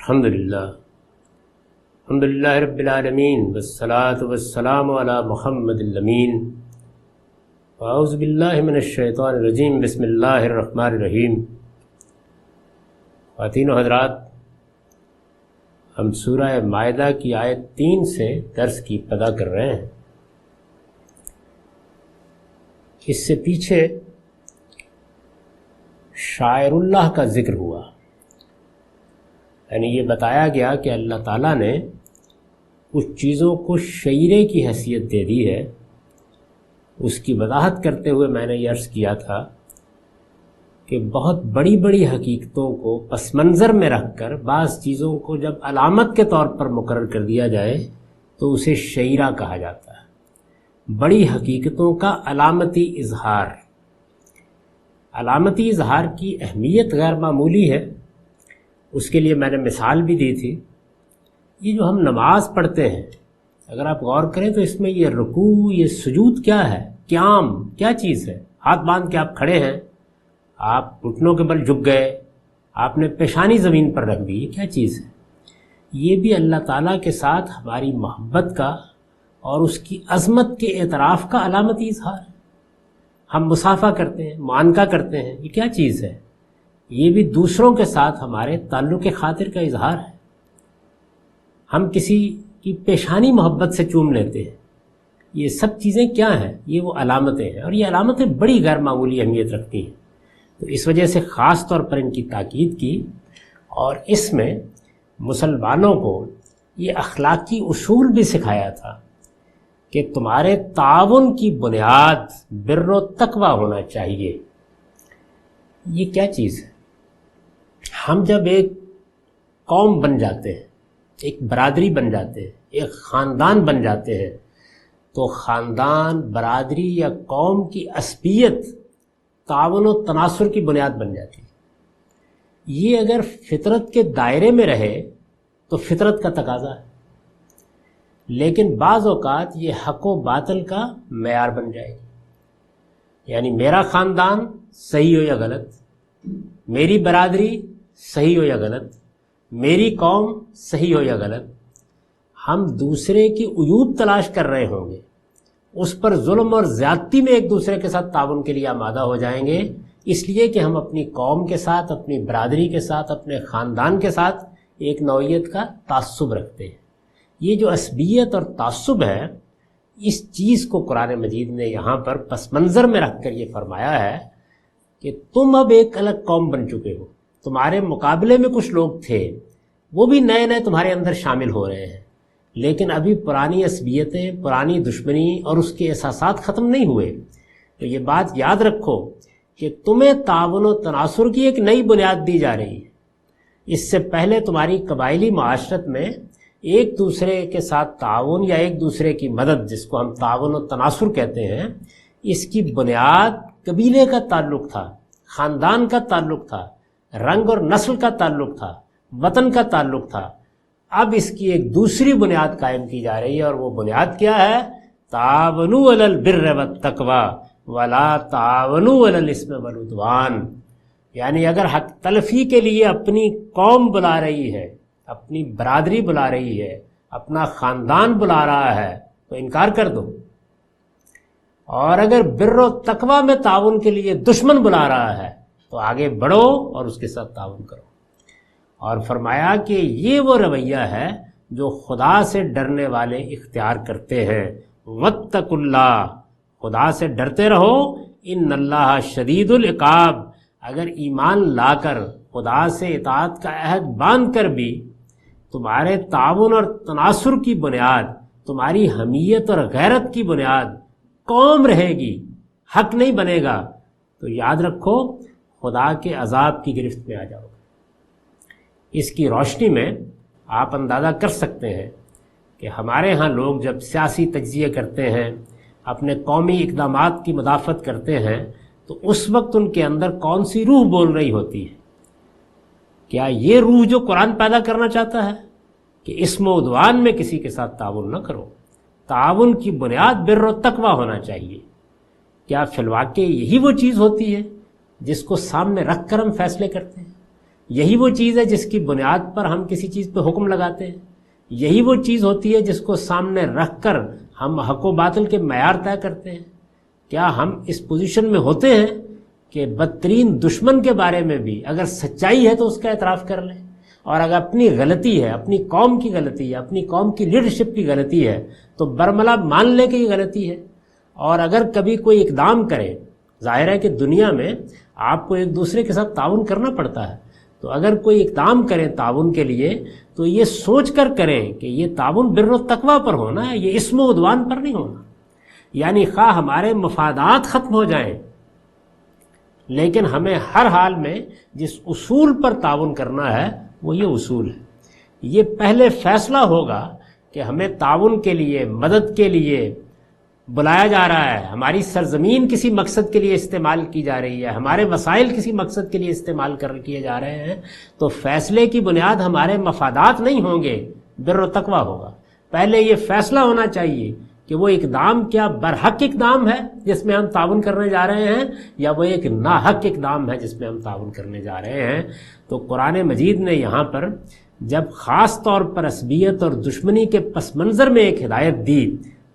الحمدللہ رب العالمین والصلاة والسلام علی محمد الامین اعوذ باللہ من الشیطان الرجیم بسم اللہ الرحمن الرحیم۔ خواتین و حضرات، ہم سورہ مائدہ کی آیت 3 سے درس کی ابتدا کر رہے ہیں۔ اس سے پیچھے شاعر اللہ کا ذکر ہوا، یعنی یہ بتایا گیا کہ اللہ تعالیٰ نے کچھ چیزوں کو شعرے کی حیثیت دے دی ہے۔ اس کی وضاحت کرتے ہوئے میں نے یہ عرض کیا تھا کہ بہت بڑی بڑی حقیقتوں کو پس منظر میں رکھ کر بعض چیزوں کو جب علامت کے طور پر مقرر کر دیا جائے تو اسے شعرہ کہا جاتا ہے۔ بڑی حقیقتوں کا علامتی اظہار، علامتی اظہار کی اہمیت غیر معمولی ہے۔ اس کے لیے میں نے مثال بھی دی تھی۔ یہ جو ہم نماز پڑھتے ہیں، اگر آپ غور کریں تو اس میں یہ رکوع، یہ سجود کیا ہے؟ قیام کیا چیز ہے؟ ہاتھ باندھ کے آپ کھڑے ہیں، آپ گھٹنوں کے بل جھک گئے، آپ نے پیشانی زمین پر رکھ دی، یہ کیا چیز ہے؟ یہ بھی اللہ تعالیٰ کے ساتھ ہماری محبت کا اور اس کی عظمت کے اعتراف کا علامتی اظہار ہے۔ ہم مصافحہ کرتے ہیں، معانقہ کرتے ہیں، یہ کیا چیز ہے؟ یہ بھی دوسروں کے ساتھ ہمارے تعلق خاطر کا اظہار ہے۔ ہم کسی کی پیشانی محبت سے چوم لیتے ہیں، یہ سب چیزیں کیا ہیں؟ یہ وہ علامتیں ہیں، اور یہ علامتیں بڑی غیر معمولی اہمیت رکھتی ہیں۔ تو اس وجہ سے خاص طور پر ان کی تاکید کی، اور اس میں مسلمانوں کو یہ اخلاقی اصول بھی سکھایا تھا کہ تمہارے تعاون کی بنیاد بر و تقوی ہونا چاہیے۔ یہ کیا چیز ہے؟ ہم جب ایک قوم بن جاتے ہیں، ایک برادری بن جاتے ہیں، ایک خاندان بن جاتے ہیں، تو خاندان، برادری یا قوم کی عصبیت تعاون و تناصر کی بنیاد بن جاتی ہے۔ یہ اگر فطرت کے دائرے میں رہے تو فطرت کا تقاضا ہے، لیکن بعض اوقات یہ حق و باطل کا معیار بن جائے گی۔ یعنی میرا خاندان صحیح ہو یا غلط، میری برادری صحیح ہو یا غلط، میری قوم صحیح ہو یا غلط، ہم دوسرے کی عیوب تلاش کر رہے ہوں گے، اس پر ظلم اور زیادتی میں ایک دوسرے کے ساتھ تعاون کے لیے آمادہ ہو جائیں گے، اس لیے کہ ہم اپنی قوم کے ساتھ، اپنی برادری کے ساتھ، اپنے خاندان کے ساتھ ایک نوعیت کا تعصب رکھتے ہیں۔ یہ جو عصبیت اور تعصب ہے، اس چیز کو قرآن مجید نے یہاں پر پس منظر میں رکھ کر یہ فرمایا ہے کہ تم اب ایک الگ قوم بن چکے ہو، تمہارے مقابلے میں کچھ لوگ تھے، وہ بھی نئے نئے تمہارے اندر شامل ہو رہے ہیں، لیکن ابھی پرانی عصبیتیں، پرانی دشمنی اور اس کے احساسات ختم نہیں ہوئے۔ تو یہ بات یاد رکھو کہ تمہیں تعاون و تناصر کی ایک نئی بنیاد دی جا رہی ہے۔ اس سے پہلے تمہاری قبائلی معاشرت میں ایک دوسرے کے ساتھ تعاون یا ایک دوسرے کی مدد، جس کو ہم تعاون و تناصر کہتے ہیں، اس کی بنیاد قبیلے کا تعلق تھا، خاندان کا تعلق تھا، رنگ اور نسل کا تعلق تھا، وطن کا تعلق تھا۔ اب اس کی ایک دوسری بنیاد قائم کی جا رہی ہے، اور وہ بنیاد کیا ہے؟ تعاونوا علی البر والتقوی ولا تعاونوا علی الاثم والعدوان۔ یعنی اگر حق تلفی کے لیے اپنی قوم بلا رہی ہے، اپنی برادری بلا رہی ہے، اپنا خاندان بلا رہا ہے، تو انکار کر دو۔ اور اگر بر و تقوی میں تعاون کے لیے دشمن بلا رہا ہے تو آگے بڑھو اور اس کے ساتھ تعاون کرو۔ اور فرمایا کہ یہ وہ رویہ ہے جو خدا سے ڈرنے والے اختیار کرتے ہیں۔ واتقوا اللہ، خدا سے ڈرتے رہو، ان اللہ شدید العقاب۔ اگر ایمان لا کر خدا سے اطاعت کا عہد باندھ کر بھی تمہارے تعاون اور تناصر کی بنیاد، تمہاری حمیت اور غیرت کی بنیاد قوم رہے گی، حق نہیں بنے گا، تو یاد رکھو خدا کے عذاب کی گرفت میں آ جاؤ گے۔ اس کی روشنی میں آپ اندازہ کر سکتے ہیں کہ ہمارے ہاں لوگ جب سیاسی تجزیے کرتے ہیں، اپنے قومی اقدامات کی مدافعت کرتے ہیں، تو اس وقت ان کے اندر کون سی روح بول رہی ہوتی ہے؟ کیا یہ روح جو قرآن پیدا کرنا چاہتا ہے کہ اسم و عدوان میں کسی کے ساتھ تعاون نہ کرو، تعاون کی بنیاد بر و تقوی ہونا چاہیے؟ کیا فی الواقع یہی وہ چیز ہوتی ہے جس کو سامنے رکھ کر ہم فیصلے کرتے ہیں؟ یہی وہ چیز ہے جس کی بنیاد پر ہم کسی چیز پہ حکم لگاتے ہیں، یہی وہ چیز ہوتی ہے جس کو سامنے رکھ کر ہم حق و باطل کے معیار طے کرتے ہیں۔ کیا ہم اس پوزیشن میں ہوتے ہیں کہ بدترین دشمن کے بارے میں بھی اگر سچائی ہے تو اس کا اعتراف کر لیں، اور اگر اپنی غلطی ہے، اپنی قوم کی غلطی ہے، اپنی قوم کی لیڈرشپ کی غلطی ہے تو برملا مان لیں کہ یہ غلطی ہے؟ اور اگر کبھی کوئی اقدام کرے، ظاہر ہے کہ دنیا میں آپ کو ایک دوسرے کے ساتھ تعاون کرنا پڑتا ہے، تو اگر کوئی اقدام کریں تعاون کے لیے تو یہ سوچ کر کریں کہ یہ تعاون بر و تقوی پر ہونا ہے، یہ اسم و عدوان پر نہیں ہونا۔ یعنی خواہ ہمارے مفادات ختم ہو جائیں لیکن ہمیں ہر حال میں جس اصول پر تعاون کرنا ہے وہ یہ اصول ہے۔ یہ پہلے فیصلہ ہوگا کہ ہمیں تعاون کے لیے، مدد کے لیے بلایا جا رہا ہے، ہماری سرزمین کسی مقصد کے لیے استعمال کی جا رہی ہے، ہمارے وسائل کسی مقصد کے لیے استعمال کیے جا رہے ہیں، تو فیصلے کی بنیاد ہمارے مفادات نہیں ہوں گے، بر و تقوی ہوگا۔ پہلے یہ فیصلہ ہونا چاہیے کہ وہ اقدام کیا برحق اقدام ہے جس میں ہم تعاون کرنے جا رہے ہیں، یا وہ ایک ناحق اقدام ہے جس میں ہم تعاون کرنے جا رہے ہیں۔ تو قرآن مجید نے یہاں پر جب خاص طور پر عصبیت اور دشمنی کے پس منظر میں ایک ہدایت دی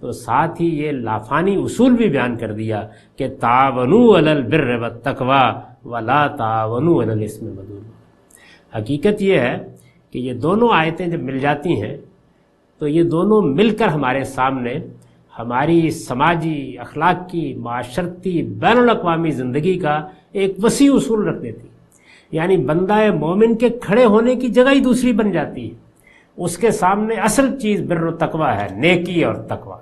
تو ساتھ ہی یہ لافانی اصول بھی بیان کر دیا کہ تعاونوا علی البر والتقوی ولا تعاونوا علی الاثم والعدوان۔ حقیقت یہ ہے کہ یہ دونوں آیتیں جب مل جاتی ہیں تو یہ دونوں مل کر ہمارے سامنے ہماری سماجی، اخلاقی، معاشرتی، بین الاقوامی زندگی کا ایک وسیع اصول رکھ دیتی، یعنی بندہ مومن کے کھڑے ہونے کی جگہ ہی دوسری بن جاتی ہے۔ اس کے سامنے اصل چیز بر و تقوی ہے، نیکی اور تقوی۔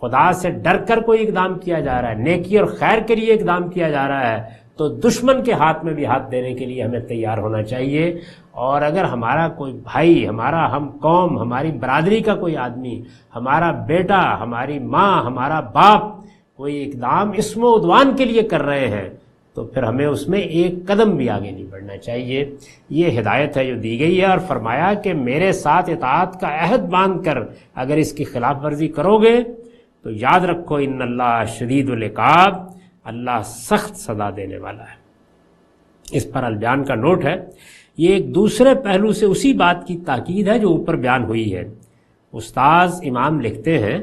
خدا سے ڈر کر کوئی اقدام کیا جا رہا ہے، نیکی اور خیر کے لیے اقدام کیا جا رہا ہے، تو دشمن کے ہاتھ میں بھی ہاتھ دینے کے لیے ہمیں تیار ہونا چاہیے۔ اور اگر ہمارا کوئی بھائی، ہمارا ہم قوم، ہماری برادری کا کوئی آدمی، ہمارا بیٹا، ہماری ماں، ہمارا باپ کوئی اقدام اسم و عدوان کے لیے کر رہے ہیں تو پھر ہمیں اس میں ایک قدم بھی آگے نہیں بڑھنا چاہیے۔ یہ ہدایت ہے جو دی گئی ہے، اور فرمایا کہ میرے ساتھ اطاعت کا عہد باندھ کر اگر اس کی خلاف ورزی کرو گے تو یاد رکھو ان اللہ شدید العقاب، اللہ سخت سزا دینے والا ہے۔ اس پر البیان کا نوٹ ہے، یہ ایک دوسرے پہلو سے اسی بات کی تاکید ہے جو اوپر بیان ہوئی ہے۔ استاذ امام لکھتے ہیں،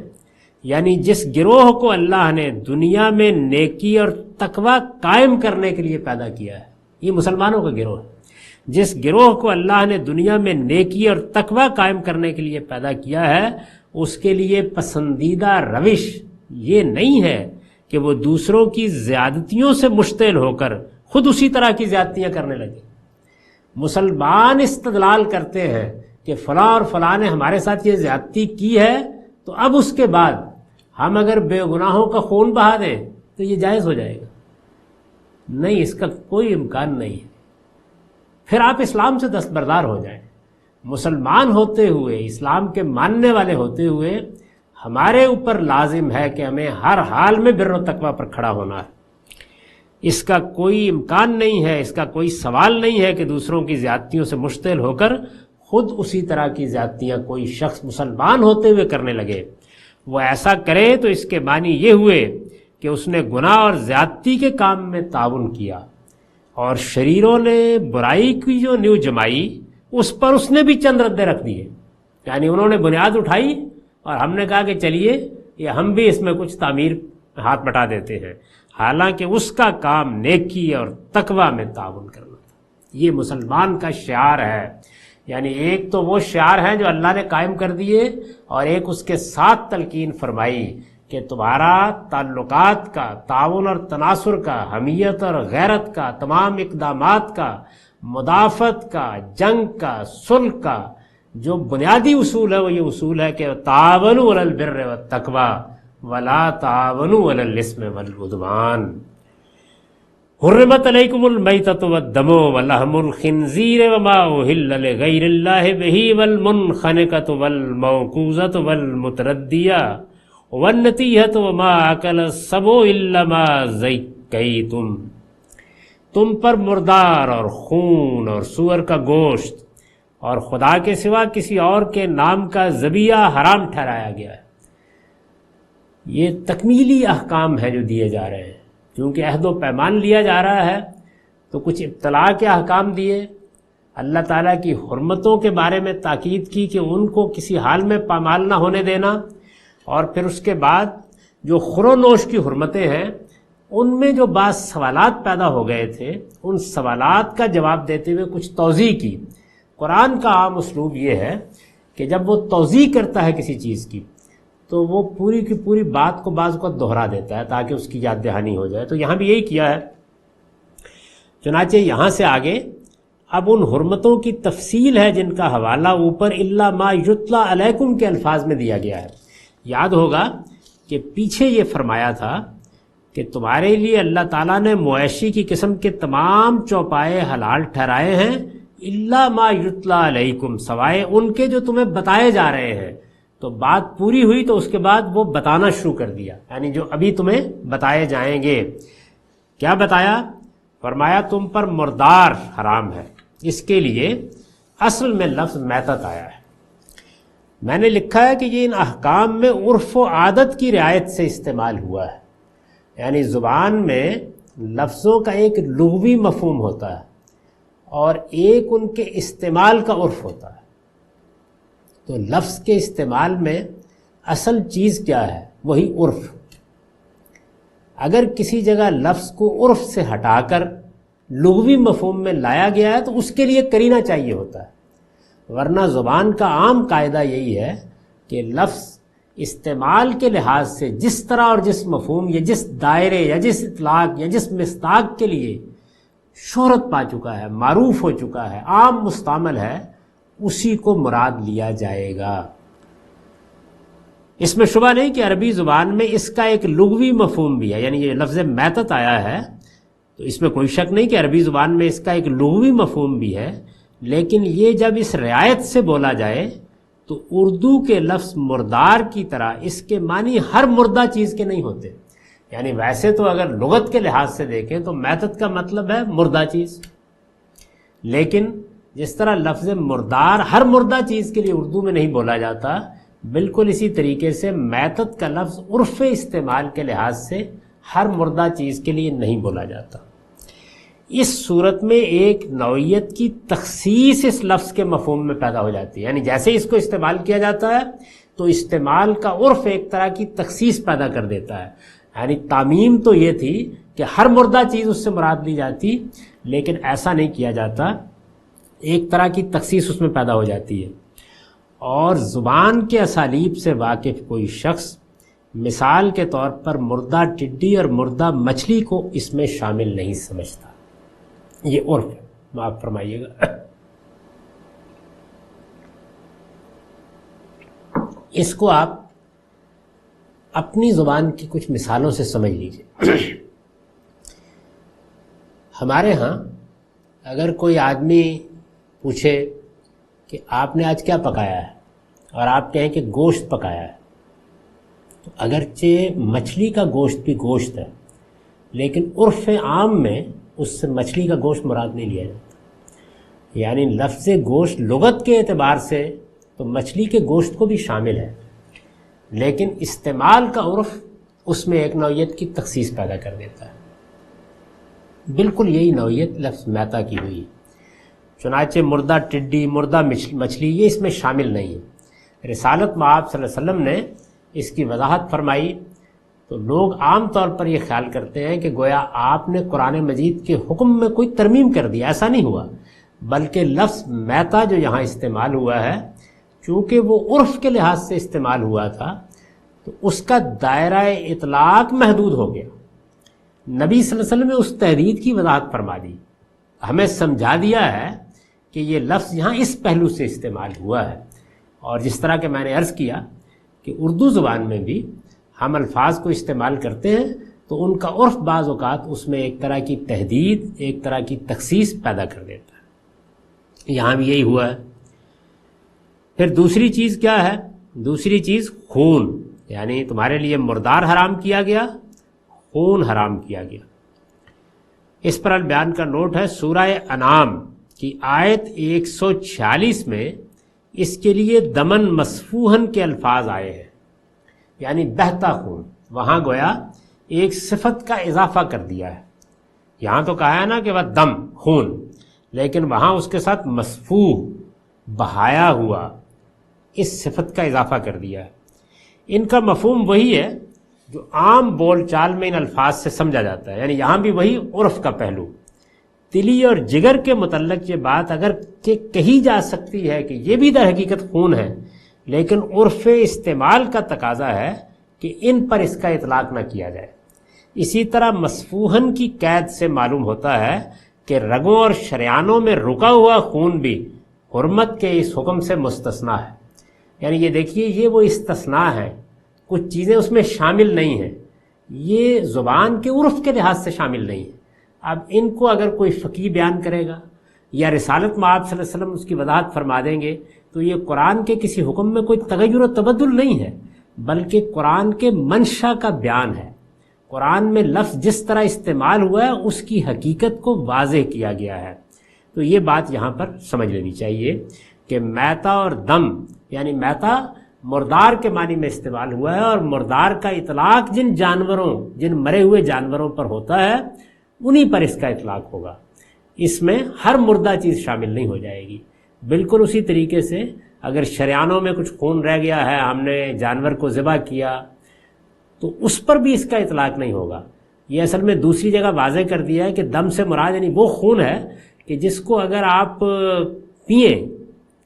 یعنی جس گروہ کو اللہ نے دنیا میں نیکی اور تقوی قائم کرنے کے لیے پیدا کیا ہے، یہ مسلمانوں کا گروہ ہے، جس گروہ کو اللہ نے دنیا میں نیکی اور تقوی قائم کرنے کے لیے پیدا کیا ہے، اس کے لیے پسندیدہ روش یہ نہیں ہے کہ وہ دوسروں کی زیادتیوں سے مشتعل ہو کر خود اسی طرح کی زیادتیاں کرنے لگے۔ مسلمان استدلال کرتے ہیں کہ فلاں اور فلاں نے ہمارے ساتھ یہ زیادتی کی ہے تو اب اس کے بعد ہم اگر بے گناہوں کا خون بہا دیں تو یہ جائز ہو جائے گا۔ نہیں، اس کا کوئی امکان نہیں ہے۔ پھر آپ اسلام سے دستبردار ہو جائیں۔ مسلمان ہوتے ہوئے، اسلام کے ماننے والے ہوتے ہوئے ہمارے اوپر لازم ہے کہ ہمیں ہر حال میں بر و تقوی پر کھڑا ہونا ہے۔ اس کا کوئی امکان نہیں ہے، اس کا کوئی سوال نہیں ہے کہ دوسروں کی زیادتیوں سے مشتعل ہو کر خود اسی طرح کی زیادتیاں کوئی شخص مسلمان ہوتے ہوئے کرنے لگے۔ وہ ایسا کرے تو اس کے معنی یہ ہوئے کہ اس نے گناہ اور زیادتی کے کام میں تعاون کیا، اور شریروں نے برائی کی جو نیو جمائی اس پر اس نے بھی چند ردے رکھ دیے، یعنی انہوں نے بنیاد اٹھائی اور ہم نے کہا کہ چلیے یہ ہم بھی اس میں کچھ تعمیر ہاتھ بٹا دیتے ہیں، حالانکہ اس کا کام نیکی اور تقوی میں تعاون کرنا تھا۔ یہ مسلمان کا شعار ہے، یعنی ایک تو وہ شعار ہیں جو اللہ نے قائم کر دیے، اور ایک اس کے ساتھ تلقین فرمائی کہ تمہارا تعلقات کا، تعاون اور تناصر کا، حمیت اور غیرت کا، تمام اقدامات کا، مدافعت کا، جنگ کا، صلح کا جو بنیادی اصول ہے وہ یہ اصول ہے کہ تعاونوا علی البر والتقوی ولا تعاونوا علی الاثم والعدوان۔ حرمت علیکم المیتۃ والدم ولحم الخنزیر وما اہل لغیر اللہ بہ والمنخنقۃ والموقوذۃ والمتردیہ والنطیحۃ وما اکل السبع الا ما ذکیتم۔ تم پر مردار اور خون اور سور کا گوشت اور خدا کے سوا کسی اور کے نام کا ذبیحہ حرام ٹھہرایا گیا ہے۔ یہ تکمیلی احکام ہیں جو دیے جا رہے ہیں، کیونکہ عہد و پیمان لیا جا رہا ہے تو کچھ ابتلاء کے احکام دیے، اللہ تعالیٰ کی حرمتوں کے بارے میں تاکید کی کہ ان کو کسی حال میں پامال نہ ہونے دینا، اور پھر اس کے بعد جو خور و نوش کی حرمتیں ہیں ان میں جو بعض سوالات پیدا ہو گئے تھے ان سوالات کا جواب دیتے ہوئے کچھ توضیح کی۔ قرآن کا عام اسلوب یہ ہے کہ جب وہ توضیح کرتا ہے کسی چیز کی تو وہ پوری کی پوری بات کو بعض اوقات دہرا دیتا ہے تاکہ اس کی یاد دہانی ہو جائے، تو یہاں بھی یہی کیا ہے۔ چنانچہ یہاں سے آگے اب ان حرمتوں کی تفصیل ہے جن کا حوالہ اوپر الا ما یتلا علیکم کے الفاظ میں دیا گیا ہے۔ یاد ہوگا کہ پیچھے یہ فرمایا تھا کہ تمہارے لیے اللہ تعالیٰ نے مویشی کی قسم کے تمام چوپائے حلال ٹھہرائے ہیں، الا ما یتلا علیکم، سوائے ان کے جو تمہیں بتائے جا رہے ہیں۔ تو بات پوری ہوئی تو اس کے بعد وہ بتانا شروع کر دیا، یعنی جو ابھی تمہیں بتائے جائیں گے۔ کیا بتایا؟ فرمایا تم پر مردار حرام ہے۔ اس کے لیے اصل میں لفظ میتت آیا ہے۔ میں نے لکھا ہے کہ یہ ان احکام میں عرف و عادت کی رعایت سے استعمال ہوا ہے، یعنی زبان میں لفظوں کا ایک لغوی مفہوم ہوتا ہے اور ایک ان کے استعمال کا عرف ہوتا ہے۔ تو لفظ کے استعمال میں اصل چیز کیا ہے؟ وہی عرف۔ اگر کسی جگہ لفظ کو عرف سے ہٹا کر لغوی مفہوم میں لایا گیا ہے تو اس کے لیے قرینہ چاہیے ہوتا ہے، ورنہ زبان کا عام قاعدہ یہی ہے کہ لفظ استعمال کے لحاظ سے جس طرح اور جس مفہوم یا جس دائرے یا جس اطلاق یا جس مصداق کے لیے شہرت پا چکا ہے، معروف ہو چکا ہے، عام مستعمل ہے، اسی کو مراد لیا جائے گا۔ اس میں شبہ نہیں کہ عربی زبان میں اس کا ایک لغوی مفہوم بھی ہے، یعنی یہ لفظ میتت آیا ہے تو اس میں کوئی شک نہیں کہ عربی زبان میں اس کا ایک لغوی مفہوم بھی ہے، لیکن یہ جب اس رعایت سے بولا جائے تو اردو کے لفظ مردار کی طرح اس کے معنی ہر مردہ چیز کے نہیں ہوتے۔ یعنی ویسے تو اگر لغت کے لحاظ سے دیکھیں تو میتت کا مطلب ہے مردہ چیز، لیکن جس طرح لفظ مردار ہر مردہ چیز کے لیے اردو میں نہیں بولا جاتا، بالکل اسی طریقے سے میتت کا لفظ عرف استعمال کے لحاظ سے ہر مردہ چیز کے لیے نہیں بولا جاتا۔ اس صورت میں ایک نوعیت کی تخصیص اس لفظ کے مفہوم میں پیدا ہو جاتی ہے، یعنی جیسے اس کو استعمال کیا جاتا ہے تو استعمال کا عرف ایک طرح کی تخصیص پیدا کر دیتا ہے۔ یعنی تعمیم تو یہ تھی کہ ہر مردہ چیز اس سے مراد لی جاتی، لیکن ایسا نہیں کیا جاتا، ایک طرح کی تخصیص اس میں پیدا ہو جاتی ہے۔ اور زبان کے اسالیب سے واقف کوئی شخص مثال کے طور پر مردہ ٹڈی اور مردہ مچھلی کو اس میں شامل نہیں سمجھتا۔ یہ عرف ہے، معاف فرمائیے گا۔ اس کو آپ اپنی زبان کی کچھ مثالوں سے سمجھ لیجیے۔ ہمارے ہاں اگر کوئی آدمی پوچھے کہ آپ نے آج کیا پکایا ہے اور آپ کہیں کہ گوشت پکایا ہے، تو اگرچہ مچھلی کا گوشت بھی گوشت ہے، لیکن عرف عام میں اس سے مچھلی کا گوشت مراد نہیں لیا جاتا۔ یعنی لفظ گوشت لغت کے اعتبار سے تو مچھلی کے گوشت کو بھی شامل ہے، لیکن استعمال کا عرف اس میں ایک نوعیت کی تخصیص پیدا کر دیتا ہے۔ بالکل یہی نوعیت لفظ میتا کی ہوئی، چنانچہ مردہ ٹڈی، مردہ مچھلی یہ اس میں شامل نہیں ہے۔ رسالت مآب صلی اللہ علیہ وسلم نے اس کی وضاحت فرمائی تو لوگ عام طور پر یہ خیال کرتے ہیں کہ گویا آپ نے قرآن مجید کے حکم میں کوئی ترمیم کر دی، ایسا نہیں ہوا، بلکہ لفظ میتا جو یہاں استعمال ہوا ہے چونکہ وہ عرف کے لحاظ سے استعمال ہوا تھا تو اس کا دائرہ اطلاق محدود ہو گیا۔ نبی صلی اللہ علیہ وسلم نے اس تحدید کی وضاحت فرما دی، ہمیں سمجھا دیا ہے کہ یہ لفظ یہاں اس پہلو سے استعمال ہوا ہے۔ اور جس طرح کہ میں نے عرض کیا کہ اردو زبان میں بھی ہم الفاظ کو استعمال کرتے ہیں تو ان کا عرف بعض اوقات اس میں ایک طرح کی تحدید، ایک طرح کی تخصیص پیدا کر دیتا ہے۔ یہاں بھی یہی ہوا ہے۔ پھر دوسری چیز کیا ہے؟ دوسری چیز خون، یعنی تمہارے لیے مردار حرام کیا گیا، خون حرام کیا گیا۔ اس پر البیان کا نوٹ ہے، سورہ انعام کی آیت 146 میں اس کے لیے دمن مسفوحن کے الفاظ آئے ہیں، یعنی بہتا خون۔ وہاں گویا ایک صفت کا اضافہ کر دیا ہے۔ یہاں تو کہا ہے نا کہ وہ دم، خون، لیکن وہاں اس کے ساتھ مسفوح، بہایا ہوا، اس صفت کا اضافہ کر دیا ہے۔ ان کا مفہوم وہی ہے جو عام بول چال میں ان الفاظ سے سمجھا جاتا ہے، یعنی یہاں بھی وہی عرف کا پہلو۔ تلی اور جگر کے متعلق یہ بات اگر کہ کہی جا سکتی ہے کہ یہ بھی در حقیقت خون ہے، لیکن عرف استعمال کا تقاضا ہے کہ ان پر اس کا اطلاق نہ کیا جائے۔ اسی طرح مسفوحن کی قید سے معلوم ہوتا ہے کہ رگوں اور شریانوں میں رکا ہوا خون بھی حرمت کے اس حکم سے مستثنا ہے۔ یعنی یہ دیکھیے، یہ وہ استثناء ہے، کچھ چیزیں اس میں شامل نہیں ہیں، یہ زبان کے عرف کے لحاظ سے شامل نہیں ہیں۔ اب ان کو اگر کوئی فقیہ بیان کرے گا یا رسالت میں آپ صلی اللہ علیہ وسلم اس کی وضاحت فرما دیں گے تو یہ قرآن کے کسی حکم میں کوئی تغیر و تبدل نہیں ہے، بلکہ قرآن کے منشا کا بیان ہے۔ قرآن میں لفظ جس طرح استعمال ہوا ہے اس کی حقیقت کو واضح کیا گیا ہے۔ تو یہ بات یہاں پر سمجھ لینی چاہیے کہ میتا اور دم، یعنی میتا مردار کے معنی میں استعمال ہوا ہے، اور مردار کا اطلاق جن جانوروں، جن مرے ہوئے جانوروں پر ہوتا ہے انہی پر اس کا اطلاق ہوگا۔ اس میں ہر مردہ چیز شامل نہیں ہو جائے گی۔ بالکل اسی طریقے سے اگر شریانوں میں کچھ خون رہ گیا ہے، ہم نے جانور کو ذبح کیا، تو اس پر بھی اس کا اطلاق نہیں ہوگا۔ یہ اصل میں دوسری جگہ واضح کر دیا ہے کہ دم سے مراد یعنی وہ خون ہے کہ جس کو اگر آپ پئیں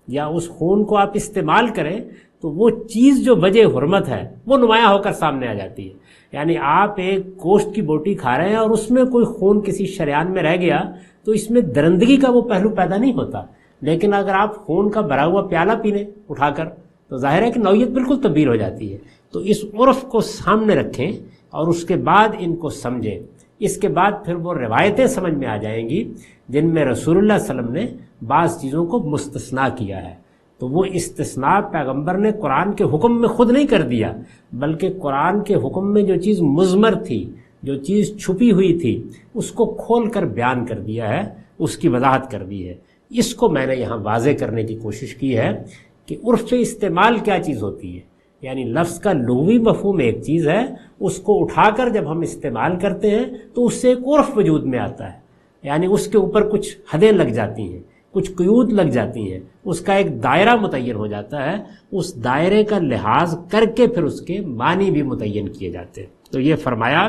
یا اس خون کو آپ استعمال کریں تو وہ چیز جو وجہ حرمت ہے وہ نمایاں ہو کر سامنے آ جاتی ہے۔ یعنی آپ ایک گوشت کی بوٹی کھا رہے ہیں اور اس میں کوئی خون کسی شریان میں رہ گیا تو اس میں درندگی کا وہ پہلو پیدا نہیں ہوتا، لیکن اگر آپ خون کا بھرا ہوا پیالہ پی لیں اٹھا کر تو ظاہر ہے کہ نوعیت بالکل تبدیل ہو جاتی ہے۔ تو اس عرف کو سامنے رکھیں اور اس کے بعد ان کو سمجھیں۔ اس کے بعد پھر وہ روایتیں سمجھ میں آ جائیں گی جن میں رسول اللہ صلی اللہ علیہ وسلم نے بعض چیزوں کو مستثنا کیا ہے۔ تو وہ استثناء پیغمبر نے قرآن کے حکم میں خود نہیں کر دیا، بلکہ قرآن کے حکم میں جو چیز مضمر تھی، جو چیز چھپی ہوئی تھی، اس کو کھول کر بیان کر دیا ہے، اس کی وضاحت کر دی ہے۔ اس کو میں نے یہاں واضح کرنے کی کوشش کی ہے کہ عرف استعمال کیا چیز ہوتی ہے۔ یعنی لفظ کا لغوی مفہوم ایک چیز ہے، اس کو اٹھا کر جب ہم استعمال کرتے ہیں تو اس سے ایک عرف وجود میں آتا ہے، یعنی اس کے اوپر کچھ حدیں لگ جاتی ہیں، کچھ قیود لگ جاتی ہیں، اس کا ایک دائرہ متعین ہو جاتا ہے، اس دائرے کا لحاظ کر کے پھر اس کے معنی بھی متعین کیے جاتے ہیں۔ تو یہ فرمایا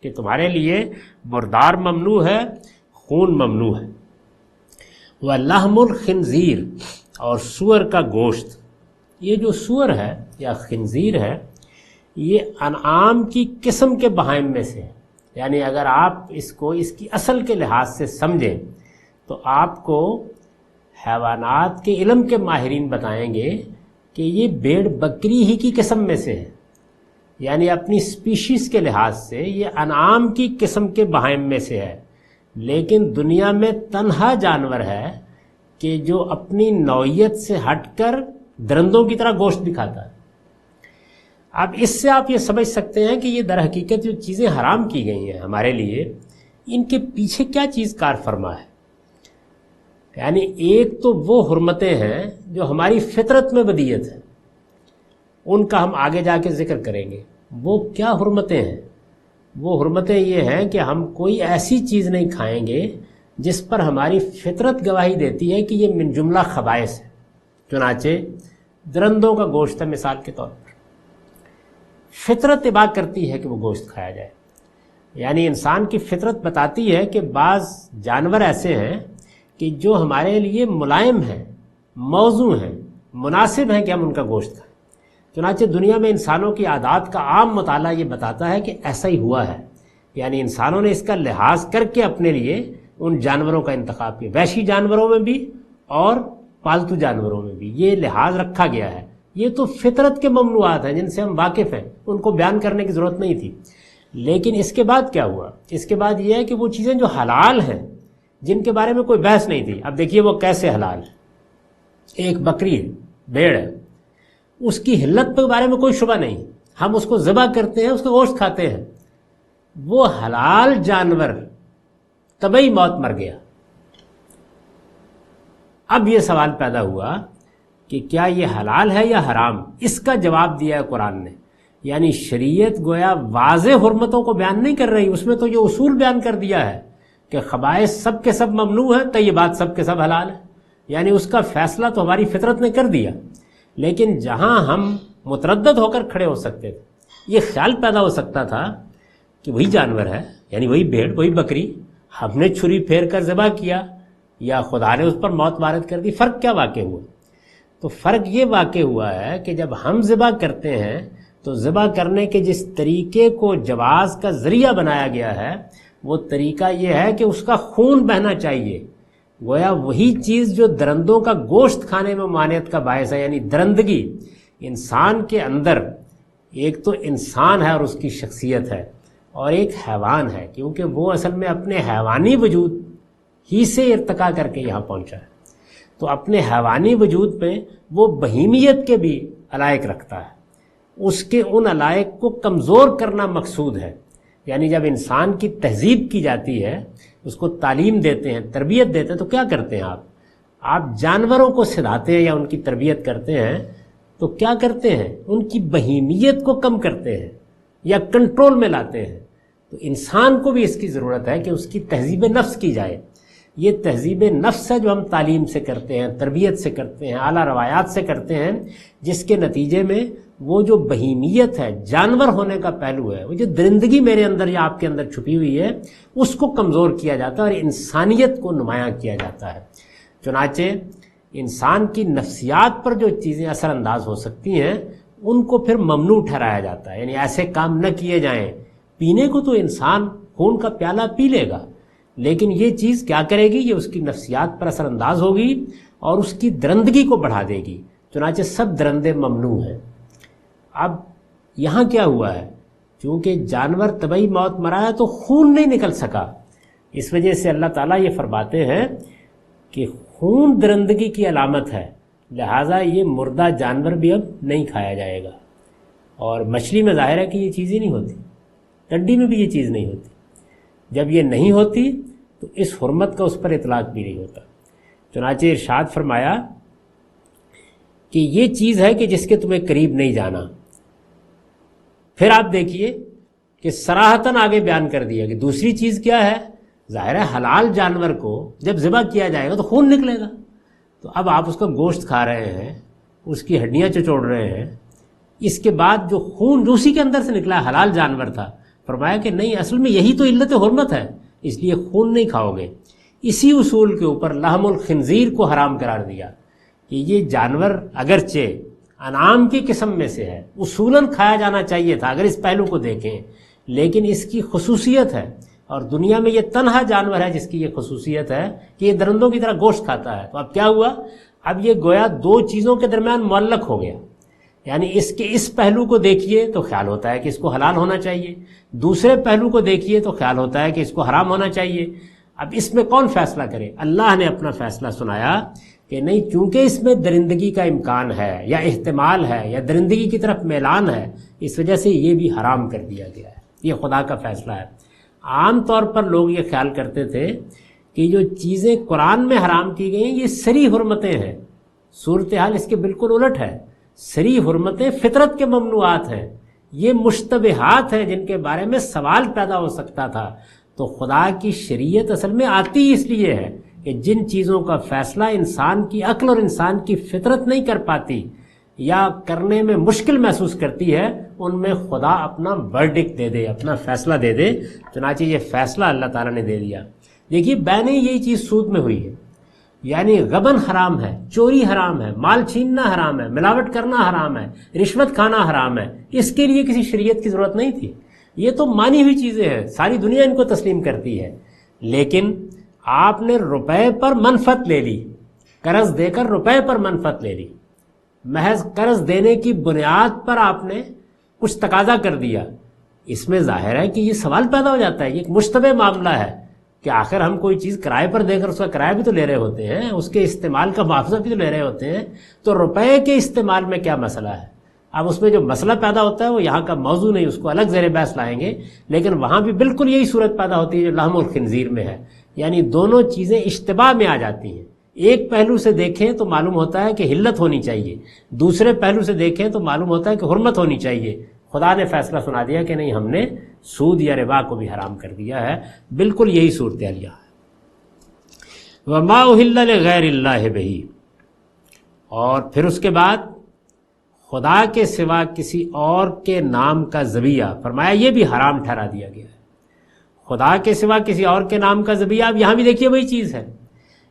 کہ تمہارے لیے مردار ممنوع ہے، خون ممنوع ہے۔ وَلَحْمُ الْخِنْزِيرِ، اور سور کا گوشت۔ یہ جو سور ہے یا خنزیر ہے یہ انعام کی قسم کے بہائم میں سے ہے۔ یعنی اگر آپ اس کو اس کی اصل کے لحاظ سے سمجھیں تو آپ کو حیوانات کے علم کے ماہرین بتائیں گے کہ یہ بھیڑ بکری ہی کی قسم میں سے ہے، یعنی اپنی سپیشیز کے لحاظ سے یہ انعام کی قسم کے بہائم میں سے ہے، لیکن دنیا میں تنہا جانور ہے کہ جو اپنی نوعیت سے ہٹ کر درندوں کی طرح گوشت بھی کھاتا ہے۔ اب اس سے آپ یہ سمجھ سکتے ہیں کہ یہ در حقیقت جو چیزیں حرام کی گئی ہیں ہمارے لیے، ان کے پیچھے کیا چیز کار فرما ہے۔ یعنی ایک تو وہ حرمتیں ہیں جو ہماری فطرت میں بدیت ہیں، ان کا ہم آگے جا کے ذکر کریں گے۔ وہ کیا حرمتیں ہیں؟ وہ حرمتیں یہ ہیں کہ ہم کوئی ایسی چیز نہیں کھائیں گے جس پر ہماری فطرت گواہی دیتی ہے کہ یہ من جملہ خبائث ہے۔ چنانچہ درندوں کا گوشت ہے مثال کے طور پر، فطرت اباح کرتی ہے کہ وہ گوشت کھایا جائے۔ یعنی انسان کی فطرت بتاتی ہے کہ بعض جانور ایسے ہیں کہ جو ہمارے لیے ملائم ہیں، موزوں ہیں، مناسب ہیں کہ ہم ان کا گوشت کھائیں۔ چنانچہ دنیا میں انسانوں کی عادات کا عام مطالعہ یہ بتاتا ہے کہ ایسا ہی ہوا ہے، یعنی انسانوں نے اس کا لحاظ کر کے اپنے لیے ان جانوروں کا انتخاب کیا، وحشی جانوروں میں بھی اور پالتو جانوروں میں بھی یہ لحاظ رکھا گیا ہے۔ یہ تو فطرت کے ممنوعات ہیں جن سے ہم واقف ہیں، ان کو بیان کرنے کی ضرورت نہیں تھی۔ لیکن اس کے بعد کیا ہوا؟ اس کے بعد یہ ہے کہ وہ چیزیں جو حلال ہیں، جن کے بارے میں کوئی بحث نہیں تھی، اب دیکھیے وہ کیسے حلال ہے۔ ایک بکری ہے، بھیڑ ہے، اس کی حلت کے بارے میں کوئی شبہ نہیں، ہم اس کو ذبح کرتے ہیں، اس کا گوشت کھاتے ہیں۔ وہ حلال جانور طبعی موت مر گیا۔ اب یہ سوال پیدا ہوا کہ کیا یہ حلال ہے یا حرام؟ اس کا جواب دیا ہے قرآن نے۔ یعنی شریعت گویا واضح حرمتوں کو بیان نہیں کر رہی، اس میں تو یہ اصول بیان کر دیا ہے کہ خبائث سب کے سب ممنوع ہیں، طیبات سب کے سب حلال ہیں، یعنی اس کا فیصلہ تو ہماری فطرت نے کر دیا۔ لیکن جہاں ہم متردد ہو کر کھڑے ہو سکتے تھے، یہ خیال پیدا ہو سکتا تھا کہ وہی جانور ہے، یعنی وہی بھیڑ، وہی بکری، ہم نے چھری پھیر کر ذبح کیا یا خدا نے اس پر موت وارد کر دی، فرق کیا واقع ہوا؟ تو فرق یہ واقع ہوا ہے کہ جب ہم ذبح کرتے ہیں تو ذبح کرنے کے جس طریقے کو جواز کا ذریعہ بنایا گیا ہے وہ طریقہ یہ ہے کہ اس کا خون بہنا چاہیے۔ گویا وہی چیز جو درندوں کا گوشت کھانے میں ممانعت کا باعث ہے، یعنی درندگی، انسان کے اندر ایک تو انسان ہے اور اس کی شخصیت ہے، اور ایک حیوان ہے، کیونکہ وہ اصل میں اپنے حیوانی وجود ہی سے ارتقا کر کے یہاں پہنچا ہے، تو اپنے حیوانی وجود میں وہ بہیمیت کے بھی علائق رکھتا ہے، اس کے ان علائق کو کمزور کرنا مقصود ہے۔ یعنی جب انسان کی تہذیب کی جاتی ہے، اس کو تعلیم دیتے ہیں، تربیت دیتے ہیں، تو کیا کرتے ہیں آپ جانوروں کو سدھاتے ہیں یا ان کی تربیت کرتے ہیں تو کیا کرتے ہیں؟ ان کی بہیمیت کو کم کرتے ہیں یا کنٹرول میں لاتے ہیں۔ تو انسان کو بھی اس کی ضرورت ہے کہ اس کی تہذیب نفس کی جائے۔ یہ تہذیب نفس ہے جو ہم تعلیم سے کرتے ہیں، تربیت سے کرتے ہیں، اعلیٰ روایات سے کرتے ہیں، جس کے نتیجے میں وہ جو بہیمیت ہے، جانور ہونے کا پہلو ہے، وہ جو درندگی میرے اندر یا آپ کے اندر چھپی ہوئی ہے، اس کو کمزور کیا جاتا ہے اور انسانیت کو نمایاں کیا جاتا ہے۔ چنانچہ انسان کی نفسیات پر جو چیزیں اثر انداز ہو سکتی ہیں ان کو پھر ممنوع ٹھہرایا جاتا ہے، یعنی ایسے کام نہ کیے جائیں۔ پینے کو تو انسان خون کا پیالہ پی لے گا، لیکن یہ چیز کیا کرے گی؟ یہ اس کی نفسیات پر اثر انداز ہوگی اور اس کی درندگی کو بڑھا دے گی۔ چنانچہ سب درندے ممنوع ہیں۔ اب یہاں کیا ہوا ہے؟ چونکہ جانور طبعی موت مرا ہے تو خون نہیں نکل سکا، اس وجہ سے اللہ تعالیٰ یہ فرماتے ہیں کہ خون درندگی کی علامت ہے، لہٰذا یہ مردہ جانور بھی اب نہیں کھایا جائے گا۔ اور مچھلی میں ظاہر ہے کہ یہ چیز ہی نہیں ہوتی، ٹڈی میں بھی یہ چیز نہیں ہوتی۔ جب یہ نہیں ہوتی تو اس حرمت کا اس پر اطلاق بھی نہیں ہوتا۔ چنانچہ ارشاد فرمایا کہ یہ چیز ہے کہ جس کے تمہیں قریب نہیں جانا۔ پھر آپ دیکھیے کہ صراحتاً آگے بیان کر دیا کہ دوسری چیز کیا ہے؟ ظاہر ہے حلال جانور کو جب ذبح کیا جائے گا تو خون نکلے گا، تو اب آپ اس کا گوشت کھا رہے ہیں، اس کی ہڈیاں چچوڑ رہے ہیں، اس کے بعد جو خون جو اسی کے اندر سے نکلا حلال جانور تھا، فرمایا کہ نہیں، اصل میں یہی تو علت حرمت ہے، اس لیے خون نہیں کھاؤ گے۔ اسی اصول کے اوپر لحم الخنزیر کو حرام قرار دیا کہ یہ جانور اگرچہ انعام کی قسم میں سے ہے، اصولاً کھایا جانا چاہیے تھا اگر اس پہلو کو دیکھیں، لیکن اس کی خصوصیت ہے، اور دنیا میں یہ تنہا جانور ہے جس کی یہ خصوصیت ہے کہ یہ درندوں کی طرح گوشت کھاتا ہے۔ تو اب کیا ہوا؟ اب یہ گویا دو چیزوں کے درمیان معلق ہو گیا، یعنی اس کے اس پہلو کو دیکھیے تو خیال ہوتا ہے کہ اس کو حلال ہونا چاہیے، دوسرے پہلو کو دیکھیے تو خیال ہوتا ہے کہ اس کو حرام ہونا چاہیے۔ اب اس میں کون فیصلہ کرے؟ اللہ نے اپنا فیصلہ سنایا کہ نہیں، چونکہ اس میں درندگی کا امکان ہے یا احتمال ہے یا درندگی کی طرف میلان ہے، اس وجہ سے یہ بھی حرام کر دیا گیا ہے۔ یہ خدا کا فیصلہ ہے۔ عام طور پر لوگ یہ خیال کرتے تھے کہ جو چیزیں قرآن میں حرام کی گئی ہیں یہ سری حرمتیں ہیں، صورتحال اس کے بالکل الٹ ہے۔ سری حرمتیں فطرت کے ممنوعات ہیں، یہ مشتبہات ہیں جن کے بارے میں سوال پیدا ہو سکتا تھا۔ تو خدا کی شریعت اصل میں آتی اس لیے ہے کہ جن چیزوں کا فیصلہ انسان کی عقل اور انسان کی فطرت نہیں کر پاتی یا کرنے میں مشکل محسوس کرتی ہے، ان میں خدا اپنا ورڈکٹ دے دے، اپنا فیصلہ دے دے۔ چنانچہ یہ فیصلہ اللہ تعالیٰ نے دے دیا۔ دیکھیے بینیں یہی چیز سود میں ہوئی ہے، یعنی غبن حرام ہے، چوری حرام ہے، مال چھیننا حرام ہے، ملاوٹ کرنا حرام ہے، رشوت کھانا حرام ہے۔ اس کے لیے کسی شریعت کی ضرورت نہیں تھی، یہ تو مانی ہوئی چیزیں ہیں، ساری دنیا ان کو تسلیم کرتی ہے۔ لیکن آپ نے روپے پر منفعت لے لی، قرض دے کر روپے پر منفعت لے لی، محض قرض دینے کی بنیاد پر آپ نے کچھ تقاضا کر دیا۔ اس میں ظاہر ہے کہ یہ سوال پیدا ہو جاتا ہے، یہ ایک مشتبہ معاملہ ہے کہ آخر ہم کوئی چیز کرائے پر دے کر اس کا کرایہ بھی تو لے رہے ہوتے ہیں، اس کے استعمال کا معاوضہ بھی تو لے رہے ہوتے ہیں، تو روپے کے استعمال میں کیا مسئلہ ہے؟ اب اس میں جو مسئلہ پیدا ہوتا ہے وہ یہاں کا موضوع نہیں، اس کو الگ زیر بحث لائیں گے، لیکن وہاں بھی بالکل یہی صورت پیدا ہوتی ہے جو لحم الخنزیر میں ہے، یعنی دونوں چیزیں اشتباہ میں آ جاتی ہیں۔ ایک پہلو سے دیکھیں تو معلوم ہوتا ہے کہ حلت ہونی چاہیے، دوسرے پہلو سے دیکھیں تو معلوم ہوتا ہے کہ حرمت ہونی چاہیے۔ خدا نے فیصلہ سنا دیا کہ نہیں، ہم نے سود یا ربا کو بھی حرام کر دیا ہے۔ بالکل یہی صورتحال یہاں ہے۔ وما اہل لغیر اللہ بہ، اور پھر اس کے بعد خدا کے سوا کسی اور کے نام کا ذبیحہ، فرمایا یہ بھی حرام ٹھہرا دیا گیا ہے۔ خدا کے سوا کسی اور کے نام کا ذبیحہ، اب یہاں بھی دیکھیے وہی چیز ہے،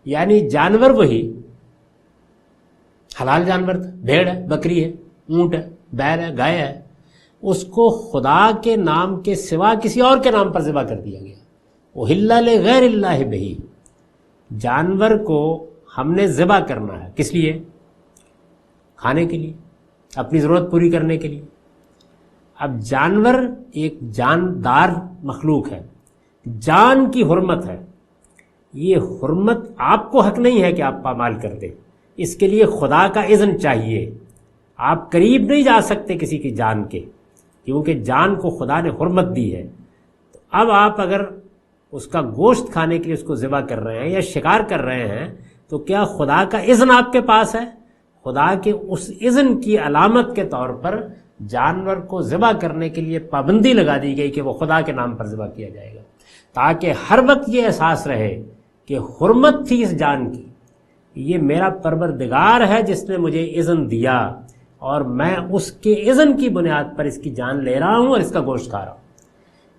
یعنی جانور وہی، حلال جانور تھا، بھیڑ ہے، بکری ہے، اونٹ ہے، بیل ہے، گائے ہے، اس کو خدا کے نام کے سوا کسی اور کے نام پر ذبح کر دیا گیا۔ اہل لغیر اللہ بہ، جانور کو ہم نے ذبح کرنا ہے، کس لیے؟ کھانے کے لیے، اپنی ضرورت پوری کرنے کے لیے۔ اب جانور ایک جاندار مخلوق ہے، جان کی حرمت ہے، یہ حرمت آپ کو حق نہیں ہے کہ آپ پامال کر دیں، اس کے لیے خدا کا اذن چاہیے۔ آپ قریب نہیں جا سکتے کسی کی جان کے، کیونکہ جان کو خدا نے حرمت دی ہے۔ تو اب آپ اگر اس کا گوشت کھانے کے لیے اس کو ذبح کر رہے ہیں یا شکار کر رہے ہیں، تو کیا خدا کا اذن آپ کے پاس ہے؟ خدا کے اس اذن کی علامت کے طور پر جانور کو ذبح کرنے کے لیے پابندی لگا دی گئی کہ وہ خدا کے نام پر ذبح کیا جائے گا، تاکہ ہر وقت یہ احساس رہے کہ حرمت تھی اس جان کی، یہ میرا پروردگار ہے جس نے مجھے اذن دیا، اور میں اس کے اذن کی بنیاد پر اس کی جان لے رہا ہوں اور اس کا گوشت کھا رہا ہوں۔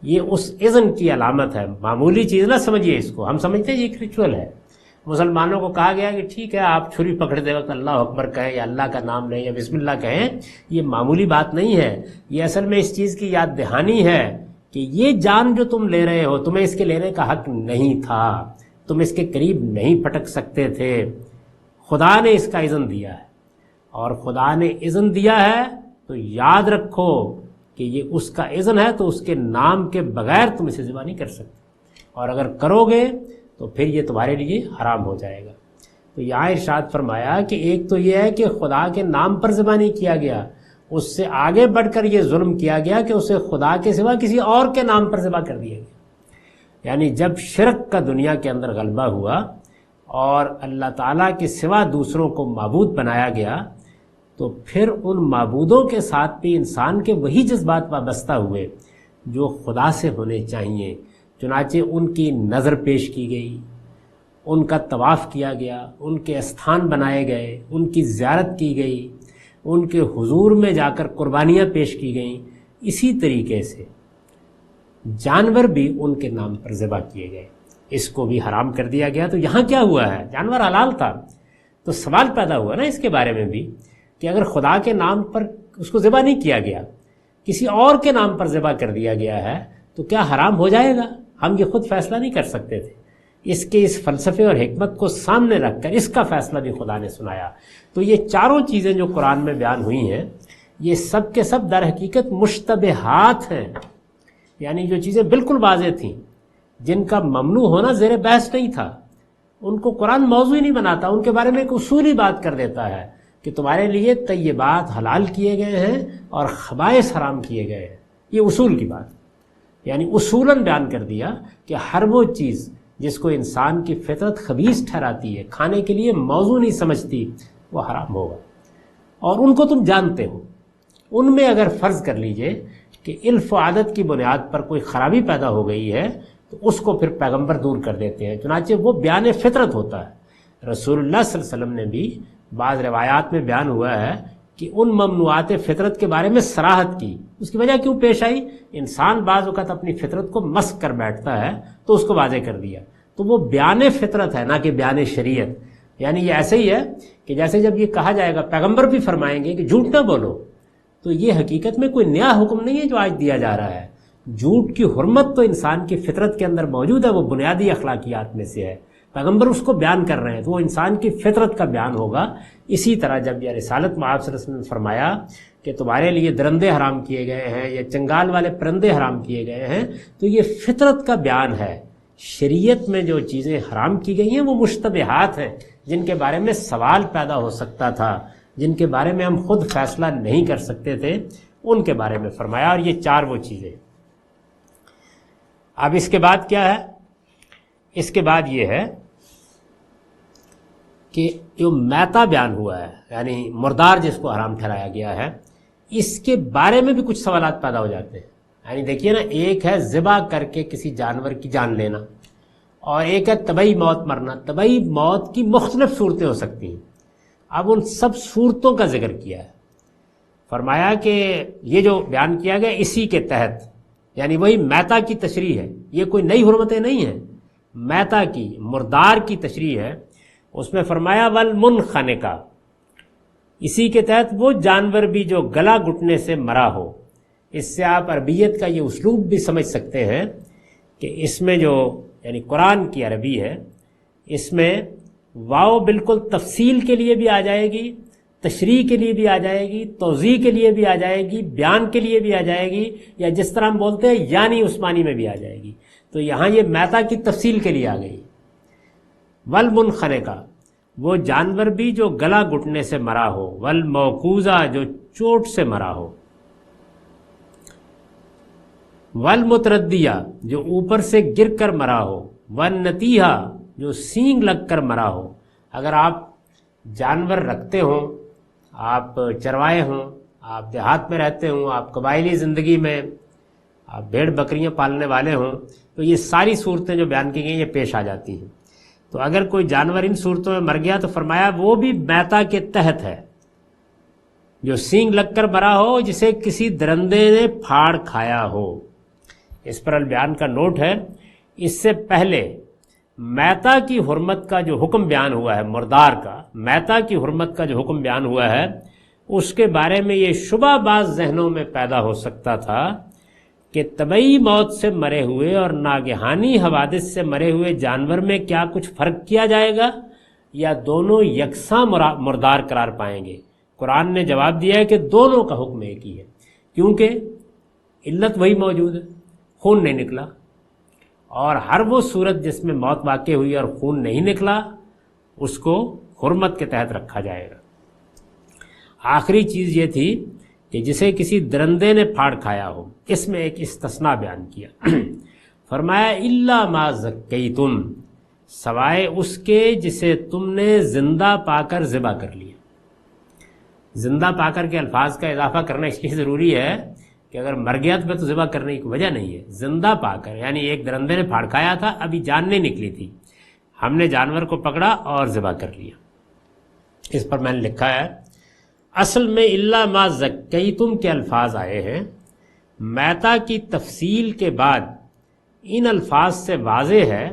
یہ اس اذن کی علامت ہے، معمولی چیز نہ سمجھیے اس کو، ہم سمجھتے ہیں یہ ایک ریچول ہے۔ مسلمانوں کو کہا گیا کہ ٹھیک ہے آپ چھری پکڑتے وقت اللہ اکبر کہیں یا اللہ کا نام لیں یا بسم اللہ کہیں، یہ معمولی بات نہیں ہے، یہ اصل میں اس چیز کی یاد دہانی ہے کہ یہ جان جو تم لے رہے ہو، تمہیں اس کے لینے کا حق نہیں تھا، تم اس کے قریب نہیں پھٹک سکتے تھے، خدا نے اس کا اذن دیا ہے، اور خدا نے اذن دیا ہے تو یاد رکھو کہ یہ اس کا اذن ہے، تو اس کے نام کے بغیر تم اسے ذبح نہیں کر سکتے، اور اگر کرو گے تو پھر یہ تمہارے لیے حرام ہو جائے گا۔ تو یہاں ارشاد فرمایا کہ ایک تو یہ ہے کہ خدا کے نام پر ذبح نہیں کیا گیا، اس سے آگے بڑھ کر یہ ظلم کیا گیا کہ اسے خدا کے سوا کسی اور کے نام پر ذبح کر دیا گیا۔ یعنی جب شرک کا دنیا کے اندر غلبہ ہوا اور اللہ تعالیٰ کے سوا دوسروں کو معبود بنایا گیا، تو پھر ان معبودوں کے ساتھ بھی انسان کے وہی جذبات وابستہ ہوئے جو خدا سے ہونے چاہیے، چنانچہ ان کی نظر پیش کی گئی، ان کا طواف کیا گیا، ان کے استھان بنائے گئے، ان کی زیارت کی گئی، ان کے حضور میں جا کر قربانیاں پیش کی گئیں۔ اسی طریقے سے جانور بھی ان کے نام پر ذبح کیے گئے، اس کو بھی حرام کر دیا گیا۔ تو یہاں کیا ہوا ہے؟ جانور حلال تھا، تو سوال پیدا ہوا نا اس کے بارے میں بھی کہ اگر خدا کے نام پر اس کو ذبح نہیں کیا گیا، کسی اور کے نام پر ذبح کر دیا گیا ہے، تو کیا حرام ہو جائے گا؟ ہم یہ خود فیصلہ نہیں کر سکتے تھے، اس کے اس فلسفے اور حکمت کو سامنے رکھ کر اس کا فیصلہ بھی خدا نے سنایا۔ تو یہ چاروں چیزیں جو قرآن میں بیان ہوئی ہیں، یہ سب کے سب در حقیقت مشتبہات ہیں، یعنی جو چیزیں بالکل واضح تھیں، جن کا ممنوع ہونا زیر بحث نہیں تھا، ان کو قرآن موضوع ہی نہیں بناتا، ان کے بارے میں ایک اصولی بات کر دیتا ہے کہ تمہارے لیے طیبات حلال کیے گئے ہیں اور خبائث حرام کیے گئے ہیں۔ یہ اصول کی بات، یعنی اصولاً بیان کر دیا کہ ہر وہ چیز جس کو انسان کی فطرت خبیث ٹھہراتی ہے، کھانے کے لیے موضوع نہیں سمجھتی، وہ حرام ہوگا، اور ان کو تم جانتے ہو۔ ان میں اگر فرض کر لیجئے کہ علف و عادت کی بنیاد پر کوئی خرابی پیدا ہو گئی ہے، تو اس کو پھر پیغمبر دور کر دیتے ہیں، چنانچہ وہ بیان فطرت ہوتا ہے۔ رسول اللہ صلی اللہ علیہ وسلم نے بھی بعض روایات میں بیان ہوا ہے کہ ان ممنوعات فطرت کے بارے میں صراحت کی۔ اس کی وجہ کیوں پیش آئی؟ انسان بعض اوقات اپنی فطرت کو مسخ کر بیٹھتا ہے، تو اس کو واضح کر دیا، تو وہ بیان فطرت ہے، نہ کہ بیان شریعت۔ یعنی یہ ایسے ہی ہے کہ جیسے جب یہ کہا جائے گا، پیغمبر بھی فرمائیں گے کہ جھوٹ نہ بولو، تو یہ حقیقت میں کوئی نیا حکم نہیں ہے جو آج دیا جا رہا ہے۔ جھوٹ کی حرمت تو انسان کی فطرت کے اندر موجود ہے، وہ بنیادی اخلاقیات میں سے ہے، پیغمبر اس کو بیان کر رہے ہیں، تو وہ انسان کی فطرت کا بیان ہوگا۔ اسی طرح جب یہ رسالت میں آپ صلی اللہ علیہ وسلم نے فرمایا کہ تمہارے لیے درندے حرام کیے گئے ہیں یا چنگال والے پرندے حرام کیے گئے ہیں، تو یہ فطرت کا بیان ہے۔ شریعت میں جو چیزیں حرام کی گئی ہیں وہ مشتبہات ہیں، جن کے بارے میں سوال پیدا ہو سکتا تھا، جن کے بارے میں ہم خود فیصلہ نہیں کر سکتے تھے، ان کے بارے میں فرمایا۔ اور یہ چار وہ چیزیں۔ اب اس کے بعد کیا ہے؟ اس کے بعد یہ ہے کہ جو میتا بیان ہوا ہے، یعنی مردار جس کو حرام ٹھہرایا گیا ہے، اس کے بارے میں بھی کچھ سوالات پیدا ہو جاتے ہیں۔ یعنی دیکھیے نا، ایک ہے ذبح کر کے کسی جانور کی جان لینا، اور ایک ہے طبعی موت مرنا۔ طبعی موت کی مختلف صورتیں ہو سکتی ہیں، اب ان سب صورتوں کا ذکر کیا ہے۔ فرمایا کہ یہ جو بیان کیا گیا اسی کے تحت، یعنی وہی میتا کی تشریح ہے، یہ کوئی نئی حرمتیں نہیں ہیں، میتا کی، مردار کی تشریح ہے۔ اس میں فرمایا والمنخنقہ، اسی کے تحت وہ جانور بھی جو گلا گھٹنے سے مرا ہو۔ اس سے آپ عربیت کا یہ اسلوب بھی سمجھ سکتے ہیں کہ اس میں جو یعنی قرآن کی عربی ہے، اس میں واو بالکل تفصیل کے لیے بھی آ جائے گی، تشریح کے لیے بھی آ جائے گی، توضیح کے لیے بھی آ جائے گی، بیان کے لیے بھی آ جائے گی، یا جس طرح ہم بولتے ہیں یعنی عثمانی میں بھی آ جائے گی۔ تو یہاں یہ میتا کی تفصیل کے لیے آ گئی۔ والمنخنقہ، وہ جانور بھی جو گلا گھٹنے سے مرا ہو، والموقوذہ، جو چوٹ سے مرا ہو، والمتردیہ، جو اوپر سے گر کر مرا ہو، والنتیہہ، جو سینگ لگ کر مرا ہو۔ اگر آپ جانور رکھتے ہوں، آپ چروائے ہوں، آپ دیہات میں رہتے ہوں، آپ قبائلی زندگی میں آپ بھیڑ بکریاں پالنے والے ہوں، تو یہ ساری صورتیں جو بیان کی گئی یہ پیش آ جاتی ہیں۔ تو اگر کوئی جانور ان صورتوں میں مر گیا تو فرمایا وہ بھی میتا کے تحت ہے، جو سینگ لگ کر مرا ہو، جسے کسی درندے نے پھاڑ کھایا ہو۔ اس پر البیان کا نوٹ ہے، اس سے پہلے میتا کی حرمت کا جو حکم بیان ہوا ہے، مردار کا میتا کی حرمت کا جو حکم بیان ہوا ہے، اس کے بارے میں یہ شبہ بعض ذہنوں میں پیدا ہو سکتا تھا کہ طبعی موت سے مرے ہوئے اور ناگہانی حوادث سے مرے ہوئے جانور میں کیا کچھ فرق کیا جائے گا، یا دونوں یکساں مردار قرار پائیں گے۔ قرآن نے جواب دیا ہے کہ دونوں کا حکم ایک ہی ہے، کیونکہ علت وہی موجود ہے، خون نہیں نکلا، اور ہر وہ صورت جس میں موت واقع ہوئی اور خون نہیں نکلا اس کو حرمت کے تحت رکھا جائے گا۔ آخری چیز یہ تھی کہ جسے کسی درندے نے پھاڑ کھایا ہو، اس میں ایک استثناء بیان کیا۔ فرمایا الا ما زکیتم، سوائے اس کے جسے تم نے زندہ پا کر ذبح کر لیا۔ زندہ پا کر کے الفاظ کا اضافہ کرنا اس لیے ضروری ہے کہ اگر مر گیا تو ذبح کرنے کی وجہ نہیں ہے، زندہ پا کر، یعنی ایک درندے نے پھاڑ کھایا تھا، ابھی جان نہیں نکلی تھی، ہم نے جانور کو پکڑا اور ذبح کر لیا۔ اس پر میں نے لکھا ہے اصل میں الا ما زکیتم کے الفاظ آئے ہیں، میتا کی تفصیل کے بعد ان الفاظ سے واضح ہے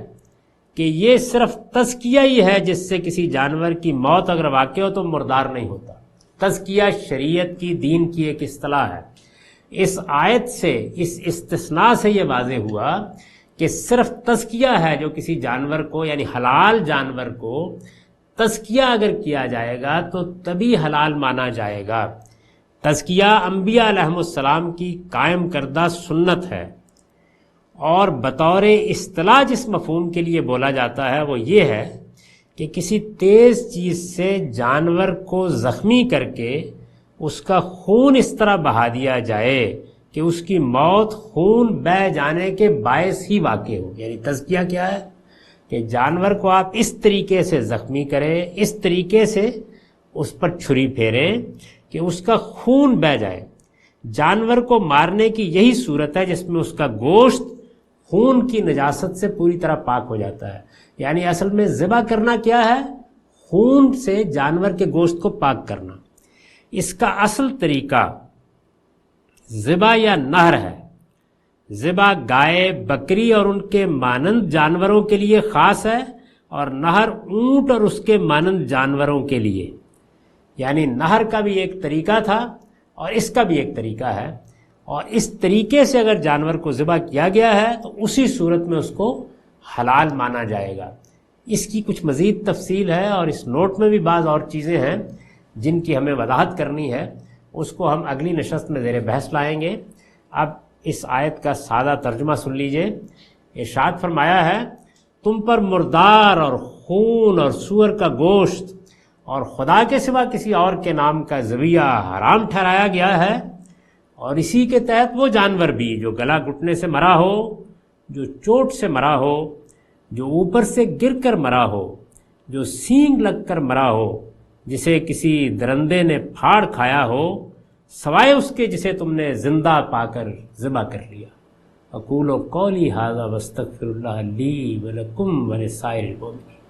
کہ یہ صرف تزکیہ ہی ہے، جس سے کسی جانور کی موت اگر واقع ہو تو مردار نہیں ہوتا۔ تزکیہ شریعت کی، دین کی ایک اصطلاح ہے۔ اس آیت سے، اس استثناء سے یہ واضح ہوا کہ صرف تزکیہ ہے جو کسی جانور کو، یعنی حلال جانور کو تزکیہ اگر کیا جائے گا تو تبھی حلال مانا جائے گا۔ تزکیہ انبیاء علیہم السلام کی قائم کردہ سنت ہے، اور بطور اصطلاح جس مفہوم کے لیے بولا جاتا ہے وہ یہ ہے کہ کسی تیز چیز سے جانور کو زخمی کر کے اس کا خون اس طرح بہا دیا جائے کہ اس کی موت خون بہہ جانے کے باعث ہی واقع ہو۔ یعنی تزکیہ کیا ہے کہ جانور کو آپ اس طریقے سے زخمی کریں، اس طریقے سے اس پر چھری پھیریں کہ اس کا خون بہہ جائے۔ جانور کو مارنے کی یہی صورت ہے جس میں اس کا گوشت خون کی نجاست سے پوری طرح پاک ہو جاتا ہے۔ یعنی اصل میں ذبح کرنا کیا ہے؟ خون سے جانور کے گوشت کو پاک کرنا۔ اس کا اصل طریقہ ذبح یا نہر ہے۔ ذبح گائے، بکری اور ان کے مانند جانوروں کے لیے خاص ہے، اور نہر اونٹ اور اس کے مانند جانوروں کے لیے۔ یعنی نہر کا بھی ایک طریقہ تھا اور اس کا بھی ایک طریقہ ہے، اور اس طریقے سے اگر جانور کو ذبح کیا گیا ہے تو اسی صورت میں اس کو حلال مانا جائے گا۔ اس کی کچھ مزید تفصیل ہے، اور اس نوٹ میں بھی بعض اور چیزیں ہیں جن کی ہمیں وضاحت کرنی ہے، اس کو ہم اگلی نشست میں زیر بحث لائیں گے۔ اب اس آیت کا سادہ ترجمہ سن لیجئے۔ ارشاد فرمایا ہے تم پر مردار اور خون اور سور کا گوشت اور خدا کے سوا کسی اور کے نام کا ذبیحہ حرام ٹھہرایا گیا ہے، اور اسی کے تحت وہ جانور بھی جو گلا گھٹنے سے مرا ہو، جو چوٹ سے مرا ہو، جو اوپر سے گر کر مرا ہو، جو سینگ لگ کر مرا ہو، جسے کسی درندے نے پھاڑ کھایا ہو، سوائے اس کے جسے تم نے زندہ پا کر ذبح کر لیا۔ اقول قولی ھذا واستغفر اللہ لی ولکم ولسائر المؤمنین۔